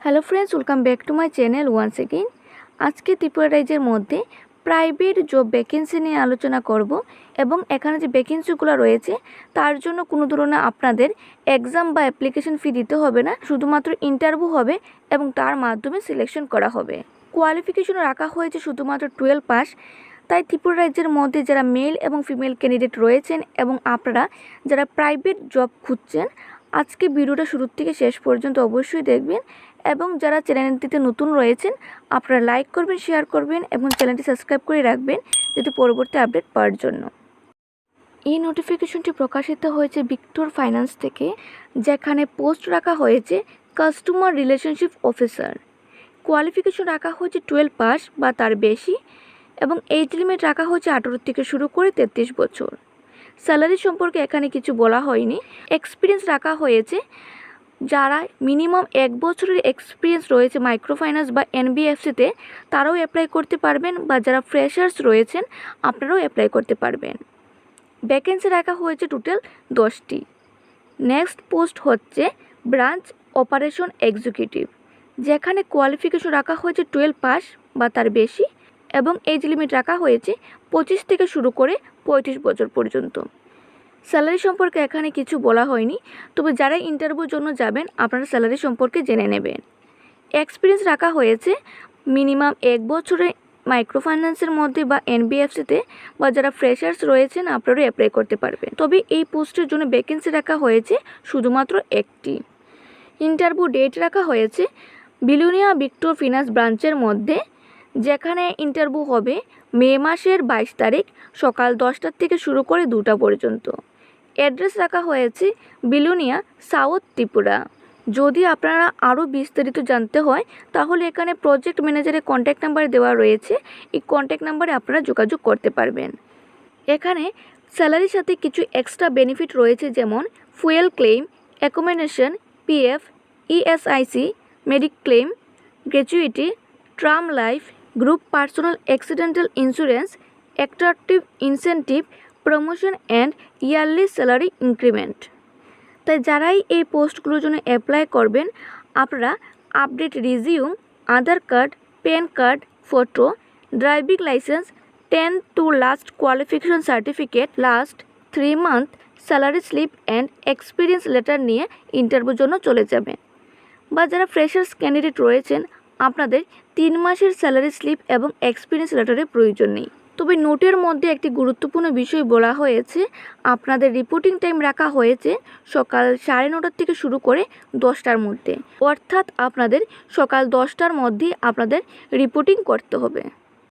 Hello friends, welcome back to my channel once again. আজকে ত্রিপুরা রাজ্যের মধ্যে প্রাইভেট জব ভ্যাকেন্সি নিয়ে আলোচনা করব এবং এখানে যে ভ্যাকেন্সিগুলো রয়েছে তার জন্য কোনো ধরনের আপনাদের এক্সাম বা অ্যাপ্লিকেশন ফি দিতে হবে না, শুধুমাত্র ইন্টারভিউ হবে এবং তার মাধ্যমে সিলেকশন করা হবে। কোয়ালিফিকেশন রাখা হয়েছে শুধুমাত্র 12 পাস। তাই ত্রিপুরা রাজ্যের মধ্যে যারা মেল এবং ফিমেল ক্যান্ডিডেট রয়েছেন এবং আপনারা যারা প্রাইভেট জব খুঁজছেন, আজকে ভিডিওটা শুরু থেকে শেষ পর্যন্ত অবশ্যই দেখবেন এবং যারা চ্যানেলটিতে নতুন রয়েছেন আপনারা লাইক করবেন, শেয়ার করবেন এবং চ্যানেলটি সাবস্ক্রাইব করে রাখবেন যাতে পরবর্তী আপডেট পাওয়ার জন্য। এই নোটিফিকেশনটি প্রকাশিত হয়েছে ভিক্টর ফাইন্যান্স থেকে, যেখানে পোস্ট রাখা হয়েছে কাস্টমার রিলেশনশিপ অফিসার। কোয়ালিফিকেশন রাখা হয়েছে 12 পাস বা তার বেশি এবং এজ লিমিট রাখা হয়েছে 18 থেকে শুরু করে 33 বছর। স্যালারি সম্পর্কে এখানে কিছু বলা হয়নি। এক্সপিরিয়েন্স রাখা হয়েছে যারা মিনিমাম 1 বছরের এক্সপিরিয়েন্স রয়েছে মাইক্রো ফাইন্যান্স বা এনবিএফসিতে তারাও অ্যাপ্লাই করতে পারবেন, বা যারা ফ্রেশার্স রয়েছেন আপনারাও অ্যাপ্লাই করতে পারবেন। ভ্যাকেন্সি রাখা হয়েছে টোটাল 10টি। নেক্সট পোস্ট হচ্ছে ব্রাঞ্চ অপারেশন এক্সিকিউটিভ, যেখানে কোয়ালিফিকেশন রাখা হয়েছে 12 পাস বা তার বেশি এবং এজ লিমিট রাখা হয়েছে 25 থেকে শুরু করে 35 বছর পর্যন্ত। স্যালারি সম্পর্কে এখানে কিছু বলা হয়নি, তবে যারা ইন্টারভিউর জন্য যাবেন আপনারা স্যালারি সম্পর্কে জেনে নেবেন। এক্সপিরিয়েন্স রাখা হয়েছে মিনিমাম 1 বছরের মাইক্রো ফাইন্যান্সের মধ্যে বা এনবিএফসিতে, বা যারা ফ্রেশার্স রয়েছেন আপনারাও অ্যাপ্লাই করতে পারবেন। তবে এই পোস্টের জন্য ভ্যাকেন্সি রাখা হয়েছে শুধুমাত্র একটি। ইন্টারভিউ ডেট রাখা হয়েছে বিলোনিয়া ভিক্টর ফিনান্স ব্রাঞ্চের মধ্যে, যেখানে ইন্টারভিউ হবে মে মাসের 22 তারিখ সকাল 10টা থেকে শুরু করে 2টা পর্যন্ত। অ্যাড্রেস রাখা হয়েছে বিলোনিয়া, সাউথ ত্রিপুরা। যদি আপনারা আরও বিস্তারিত জানতে হয় তাহলে এখানে প্রজেক্ট ম্যানেজারের কন্ট্যাক্ট নাম্বার দেওয়া রয়েছে, এই কন্ট্যাক্ট নাম্বারে আপনারা যোগাযোগ করতে পারবেন। এখানে স্যালারির সাথে কিছু এক্সট্রা বেনিফিট রয়েছে, যেমন fuel claim, accommodation, PF, ESIC, mediclaim, gratuity, term life, group personal accidental insurance, attractive incentive, promotion and yearly salary increment. তাই যারাই এই পোস্টগুলোর জন্য অ্যাপ্লাই করবেন আপনারা update resume, Aadhaar card, PAN card, photo, driving licence, 10 to last qualification certificate, last 3 month salary slip and experience letter নিয়ে ইন্টারভিউর জন্য চলে যাবেন। বা যারা ফ্রেশার্স ক্যান্ডিডেট রয়েছেন আপনাদের 3 মাসের স্যালারি স্লিপ এবং এক্সপিরিয়েন্স লেটারের প্রয়োজন নেই। তবে নোটের মধ্যে একটি গুরুত্বপূর্ণ বিষয় বলা হয়েছে, আপনাদের রিপোর্টিং টাইম রাখা হয়েছে সকাল 9:30 থেকে শুরু করে 10টার মধ্যে, অর্থাৎ আপনাদের সকাল 10টার মধ্যে আপনাদের রিপোর্টিং করতে হবে।